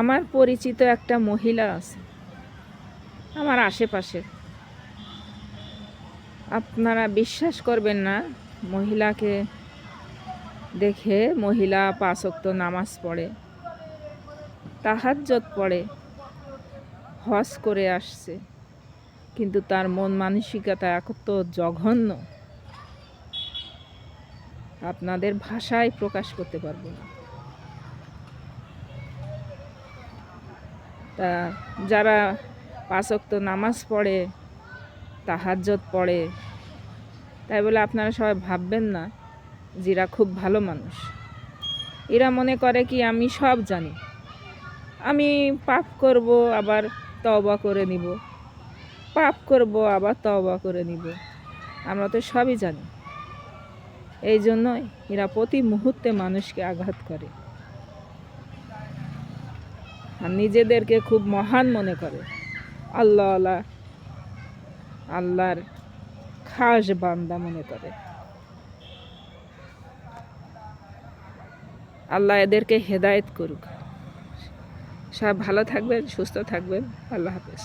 আমার পরিচিত একটা মহিলা আছে আমার আশেপাশে। আপনারা বিশ্বাস করবেন না, মহিলাকে দেখে, মহিলা 5 ওয়াক্ত নামাজ পড়ে, তাহাজ্জুদ পড়ে, হজ করে আসছে, কিন্তু তার মন মানসিকতা এত জঘন্য, আপনাদের ভাষায় প্রকাশ করতে পারবো না। তা যারা 5 ওয়াক্ত নামাজ পড়ে, তাহাজ্জুদ পড়ে, তাই বলে আপনারা সবাই ভাববেন না যে এরা খুব ভালো মানুষ। এরা মনে করে কি আমি সব জানি, আমি পাপ করব আবার তওবা করে নিব, পাপ করব আবার তওবা করে নিব, আমরা তো সবই জানি। এই জন্যই এরা প্রতি মুহূর্তে মানুষকে আঘাত করে আর নিজেদেরকে খুব মহান মনে করে, আল্লাহওয়ালা, আল্লাহর খাস বান্দা মনে করে। আল্লাহ এদেরকে হেদায়েত করুক। সব ভালো থাকবেন, সুস্থ থাকবেন। আল্লাহ হাফেজ।